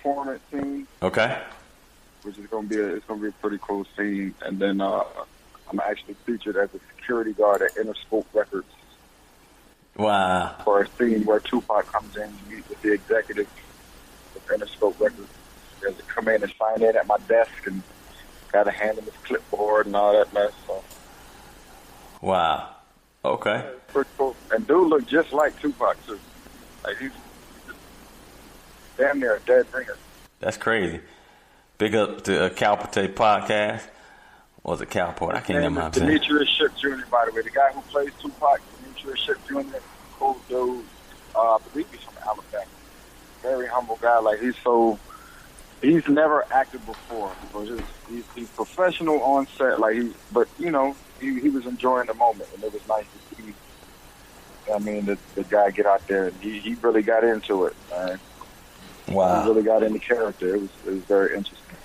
informant scene. Okay. Which is gonna be a pretty cool scene. And then I'm actually featured as a security guard at Interscope Records. Wow. For a scene where Tupac comes in to meet with the executive of Interscope Records. He has to come in and sign in at my desk and gotta hand him his clipboard and all that mess. So. Wow. Okay. Yeah, it's pretty cool. And dude looked just like Tupac too. Like he's damn near a dead ringer. That's crazy. Big up to Calpite podcast. Or was it Calport? I can't remember how I'm saying. Demetrius Shipp Jr., by the way. The guy who plays Tupac, Demetrius Shipp Jr., cool dude. I believe he's from Alabama. Very humble guy. Like, he's never acted before. So he's professional on set. Like, but, you know, he was enjoying the moment, and it was nice to see, I mean, the guy get out there, and he really got into it, man. Wow. He really got into character. It was very interesting.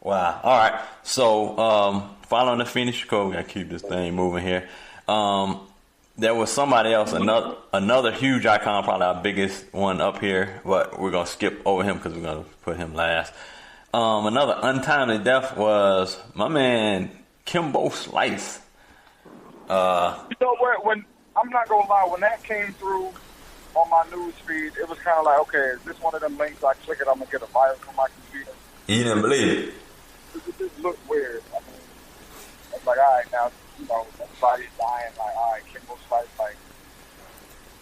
Wow. All right. So, following the finish, we gotta keep this thing moving here. There was somebody else, another huge icon, probably our biggest one up here, but we're gonna skip over him because we're gonna put him last. Another untimely death was my man Kimbo Slice. You know what? When I'm not gonna lie, when that came through on my news feed, it was kind of like, okay, is this one of them links I click it, I'm gonna get a virus from my computer? You didn't believe it? It just looked weird. I mean, it's like, all right, now, you know, everybody's dying. Like, all right, Kimbo Slice, like,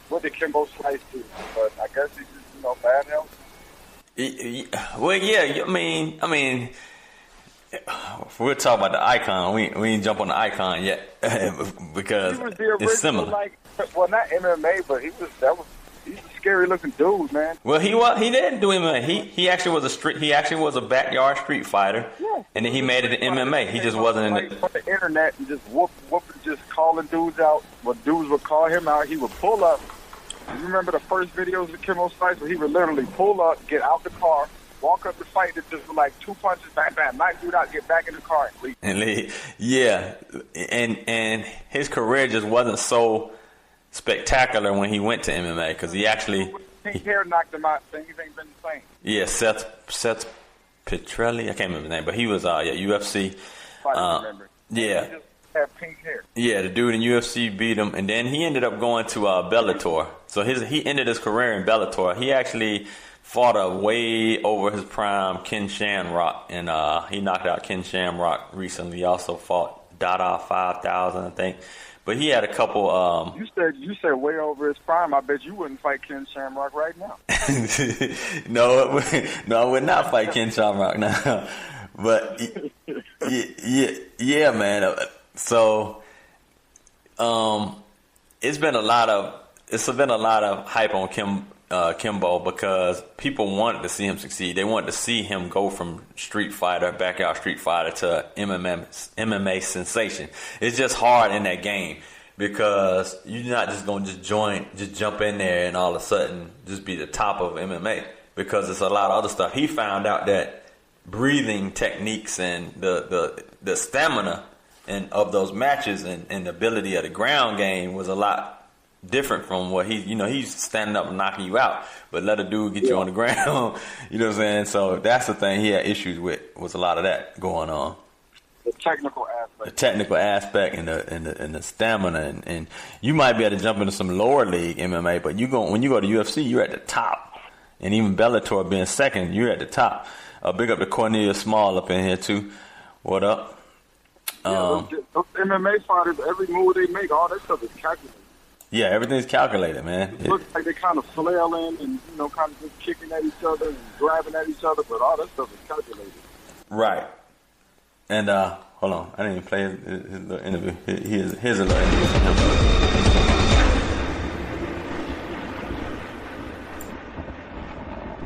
what did Kimbo Slice do? But I guess he's just, you know, bad health. Well, yeah, I mean, we'll talk about the icon. We ain't jump on the icon yet because he was the original, it's similar. Like, well, not MMA, but he's a scary looking dude, man. Well, he didn't do MMA. He actually was a backyard street fighter, yeah. And then he made it in MMA. He just wasn't in on the internet and just whooping, just calling dudes out. When dudes would call him out, he would pull up. You remember the first videos of Kimbo Slice where he would literally pull up, get out the car, walk up the fight, and just like two punches, bam, bam, knock dude out, get back in the car and leave. And leave. Yeah, and his career just wasn't so spectacular when he went to MMA because he actually pink hair knocked him out. Things ain't been the same. Yeah, Seth Petrelli, I can't remember his name, but he was UFC. I remember. Yeah. He just had pink hair. Yeah, the dude in UFC beat him, and then he ended up going to Bellator. So he ended his career in Bellator. He actually fought a way over his prime Ken Shamrock, and he knocked out Ken Shamrock recently. He also fought Dada 5000, I think. But he had a couple. You said way over his prime. I bet you wouldn't fight Ken Shamrock right now. No, I would not fight Ken Shamrock now. But yeah, man. So, it's been a lot of hype on Kimbo because people wanted to see him succeed. They wanted to see him go from backyard street fighter to MMA sensation. It's just hard in that game because you're not just going to just jump in there and all of a sudden just be the top of MMA because it's a lot of other stuff. He found out that breathing techniques and the stamina and of those matches and the ability of the ground game was a lot different from what he's standing up and knocking you out, but let a dude get you on the ground. You know what I'm saying? So that's the thing he had issues with, was a lot of that going on. The technical aspect. The technical aspect and the stamina and you might be able to jump into some lower league MMA, but when you go to UFC, you're at the top. And even Bellator being second, you're at the top. Big up to Cornelius Small up in here too. What up? Those MMA fighters, every move they make, all that stuff is calculated. Yeah, everything's calculated, man. It looks like they kind of flailing and, kind of just kicking at each other and grabbing at each other, but all that stuff is calculated. Right. And, hold on. I didn't even play his little interview. Here's a little interview from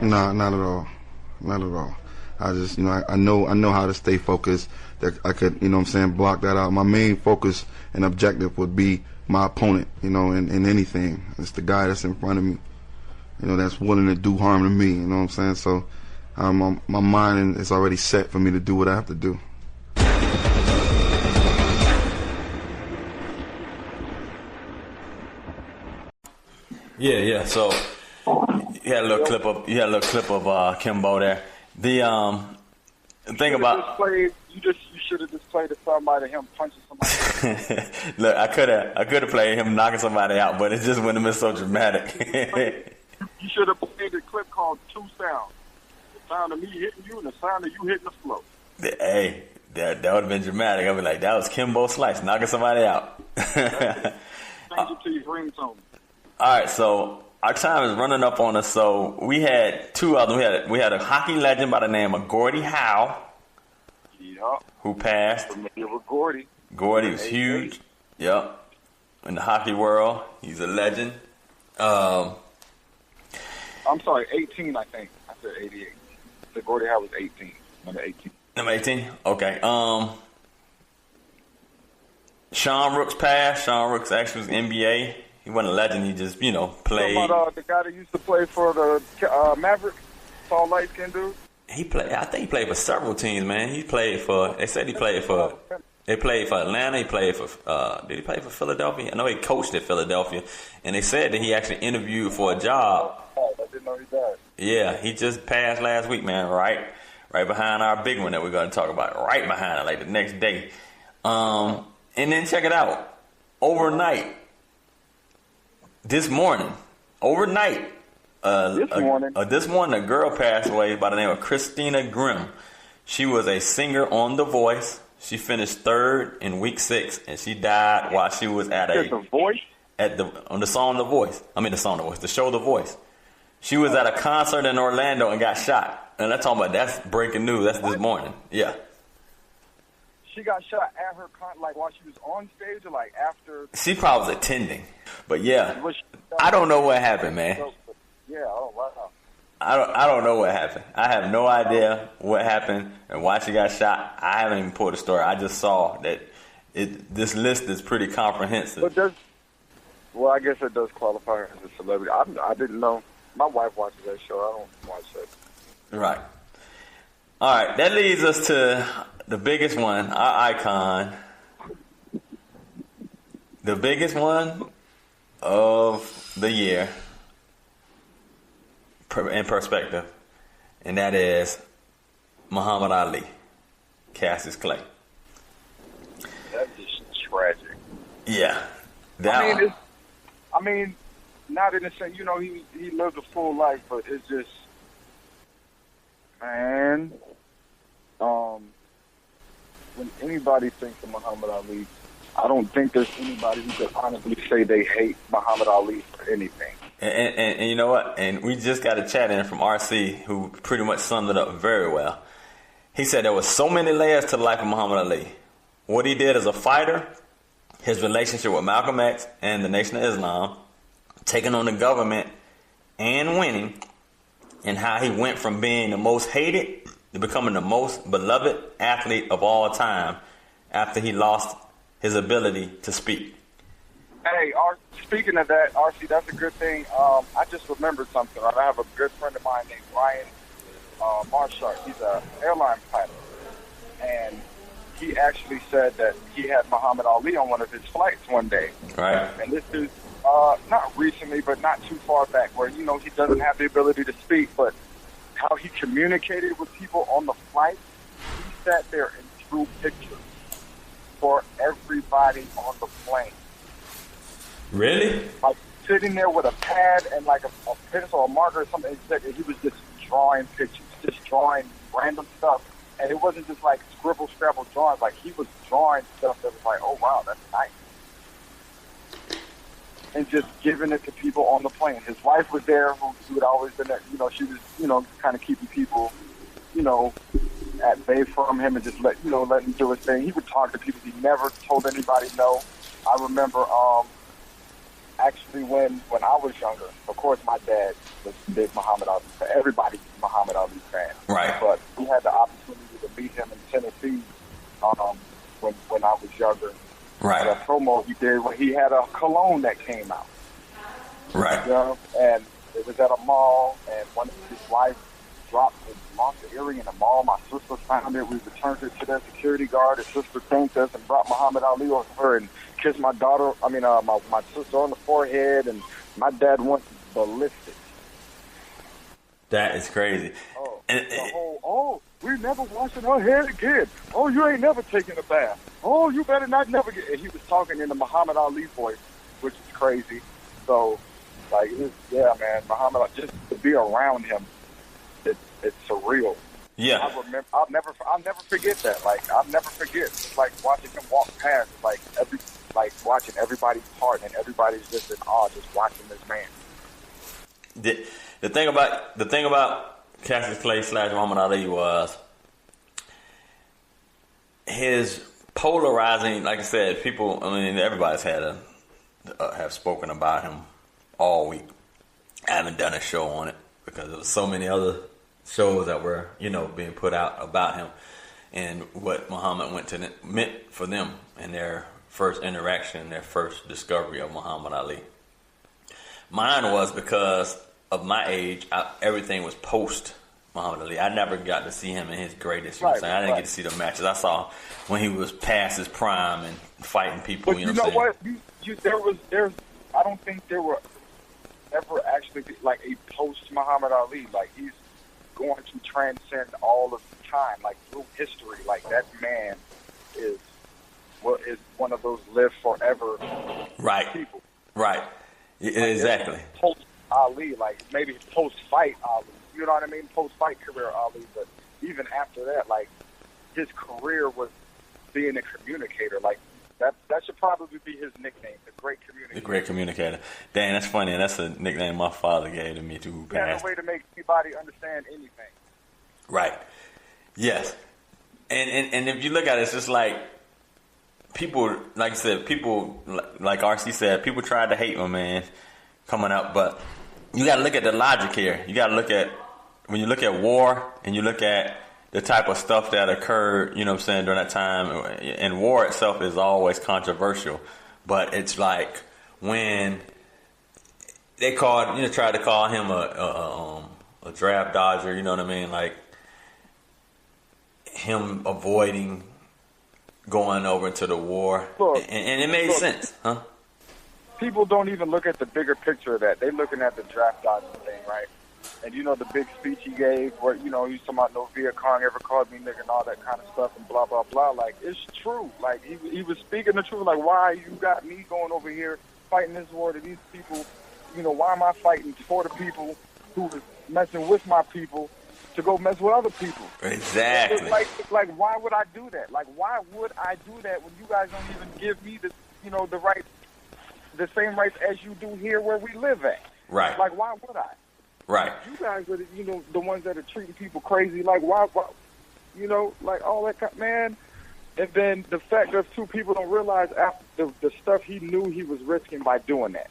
him. Nah, not at all. Not at all. I just, I know how to stay focused. That I could, block that out. My main focus and objective would be my opponent, in anything. It's the guy that's in front of me, that's willing to do harm to me, you know what I'm saying? So my mind is already set for me to do what I have to do. Yeah. So you had a little clip of Kimbo there. The thing about you should have just played the somebody him punching somebody. Look, I could have played him knocking somebody out, but it just wouldn't have been so dramatic. You should have played a clip called Two Sounds. The sound of me hitting you and the sound of you hitting the floor. Hey, that would have been dramatic. I'd be like, that was Kimbo Slice knocking somebody out. Change it to your ringtone. All right, so our time is running up on us. So we had two of them. We had a hockey legend by the name of Gordie Howe, who passed. Familiar with Gordie. Gordie was huge. Yep. In the hockey world, he's a legend. I'm sorry, 18, I think. I said 88. So Gordie Howe was 18. Number 18. Number 18? Okay. Sean Rooks passed. Sean Rooks actually was NBA. He wasn't a legend. He just, played. Talking about the guy that used to play for the Mavericks, tall light-skinned dude? I think he played for several teams, man. They said he played for Atlanta. He played for, did he play for Philadelphia? I know he coached at Philadelphia. And they said that he actually interviewed for a job. I didn't know he died. Yeah, he just passed last week, man, right behind our big one that we're going to talk about, right behind it, like the next day. And then check it out. This morning, a girl passed away by the name of Christina Grimm. She was a singer on The Voice. She finished third in week 6, and she died while she was at The Voice? On the song The Voice. I mean the song The Voice, the show The Voice. She was at a concert in Orlando and got shot. And that's breaking news. That's this morning. Yeah. She got shot at her while she was on stage or like after? She probably was attending. But yeah, I don't know what happened, man. Yeah, oh wow. I don't know what happened. I have no idea what happened and why she got shot. I haven't even pulled the story. I just saw that this list is pretty comprehensive. Well, I guess it does qualify her as a celebrity. I didn't know. My wife watches that show. I don't watch that. Right. All right. That leads us to the biggest one, our icon. The biggest one of the year in perspective, and that is Muhammad Ali, Cassius Clay. That's just tragic. Yeah. I mean, not in the sense, he lived a full life, but it's just, man, when anybody thinks of Muhammad Ali, I don't think there's anybody who could honestly say they hate Muhammad Ali for anything. And you know what? And we just got a chat in from RC who pretty much summed it up very well. He said there was so many layers to the life of Muhammad Ali. What he did as a fighter, his relationship with Malcolm X and the Nation of Islam, taking on the government and winning, and how he went from being the most hated to becoming the most beloved athlete of all time after he lost his ability to speak. Hey, speaking of that, RC, that's a good thing. I just remembered something. I have a good friend of mine named Ryan Marshart. He's an airline pilot. And he actually said that he had Muhammad Ali on one of his flights one day. Right. And this is not recently, but not too far back, where, he doesn't have the ability to speak, but how he communicated with people on the flight, he sat there and drew pictures for everybody on the plane. Really? Like sitting there with a pad and like a pencil or a marker or something. He was just drawing pictures, just drawing random stuff. And it wasn't just like scribble, scrabble drawings. Like he was drawing stuff that was like, oh, wow, that's nice. And just giving it to people on the plane. His wife was there, who had always been there. She was, kind of keeping people, at bay from him and just let him do his thing. He would talk to people. He never told anybody no. I remember actually when I was younger, of course my dad was a big Muhammad Ali fan. Everybody's a Muhammad Ali fan. Right. But we had the opportunity to meet him in Tennessee when I was younger. Right. At a promo he did when he had a cologne that came out. Right. And it was at a mall, and one of his wife lost the earring in the mall. My sister found it. We returned it to their security guard. His sister thanked us and brought Muhammad Ali over and kissed my sister on the forehead, and my dad went ballistic. That is crazy. Oh. the whole, we never washing our hair again. Oh, you ain't never taking a bath. Oh, you better not never get. And he was talking in the Muhammad Ali voice, which is crazy. So, like, yeah, man, Muhammad Ali, just to be around him, it's surreal. Yeah, I'll never forget that. Like, I'll never forget. It's like watching him walk past, like watching everybody's part, and everybody's just in awe, just watching this man. The thing about Cassius Clay / Muhammad Ali was his polarizing. Like I said, people. I mean, everybody's have spoken about him all week. I haven't done a show on it because there was so many other shows that were, being put out about him and what Muhammad meant for them in their first interaction, their first discovery of Muhammad Ali. Mine was because of my age, everything was post Muhammad Ali. I never got to see him in his greatest. I didn't get to see the matches. I saw when he was past his prime and fighting people. But you know what? There's. I don't think there were ever actually like a post Muhammad Ali. Like, he's going to transcend all of time, like through history. Like, that man is one of those live forever people. Right. Like, exactly. Post Ali, like maybe post fight Ali. You know what I mean? Post fight career Ali. But even after that, like, his career was being a communicator. Like, that should probably be his nickname, the Great Communicator. The Great Communicator. Dang, that's funny. That's a nickname my father gave to me too. He had a way to make anybody understand anything. Right. Yes. And if you look at it, it's just like people, like I said, people, like RC said, people tried to hate my man coming up, but you got to look at the logic here. You got to look at, when you look at war and you look at the type of stuff that occurred, during that time, and war itself is always controversial, but it's like when they tried to call him a draft dodger, you know what I mean? Like, him avoiding going over into the war. Look, and it made sense, huh? People don't even look at the bigger picture of that. They're looking at the draft dodging thing, right? And the big speech he gave where, he's talking about no Viet Cong ever called me nigga and all that kind of stuff and blah, blah, blah. Like, it's true. Like, he was speaking the truth. Like, why you got me going over here fighting this war to these people? Why am I fighting for the people who was messing with my people to go mess with other people? Exactly. Like, why would I do that? Like, why would I do that when you guys don't even give me the, the right, the same rights as you do here where we live at? Right. Like, why would I? Right. You guys are, the ones that are treating people crazy. Like, why like all that, man. And then the fact that two people don't realize after the stuff he knew he was risking by doing that.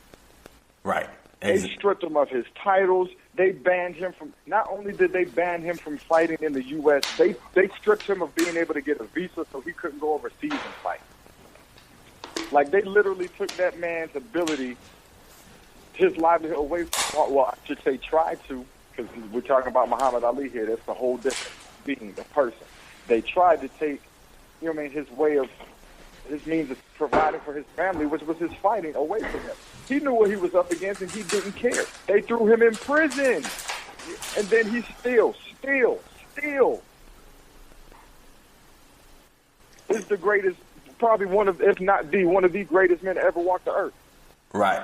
Right. They stripped him of his titles. They banned him from, not only did they ban him from fighting in the U.S., they stripped him of being able to get a visa so he couldn't go overseas and fight. Like, they literally took that man's ability, his livelihood away from, well, I should say tried to, because we're talking about Muhammad Ali here. That's a whole different being, the person. They tried to take, his way of, his means of providing for his family, which was his fighting, away from him. He knew what he was up against, and he didn't care. They threw him in prison, and then he still is the greatest, probably one of the greatest men to ever walk the earth. Right.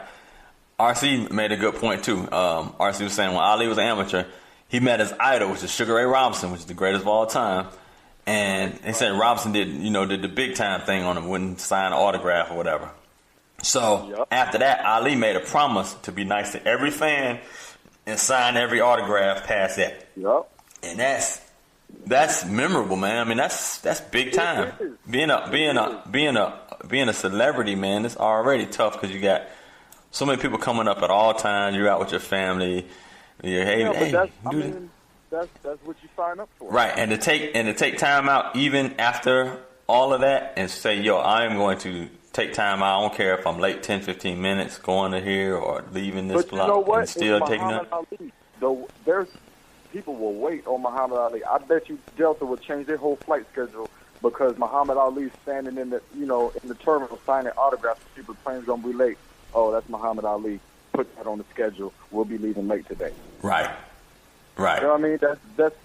RC made a good point too. RC was saying when Ali was an amateur, he met his idol, which is Sugar Ray Robinson, which is the greatest of all time. And they said Robinson did the big time thing on him, wouldn't sign an autograph or whatever. So after that, Ali made a promise to be nice to every fan and sign every autograph past that. Yep. And that's memorable, man. I mean, that's big time. Being a celebrity, man, it's already tough because you got so many people coming up at all times. You're out with your family. That's what you sign up for. Right, and to take time out even after all of that and say, yo, I am going to take time out. I don't care if I'm late 10, 15 minutes going to here or leaving this block and still taking it. There's people will wait on Muhammad Ali. I bet you Delta will change their whole flight schedule because Muhammad Ali's standing in the terminal signing autographs. People's plane's gonna be late. Oh, that's Muhammad Ali. Put that on the schedule. We'll be leaving late today. Right. Right. You know what I mean? That's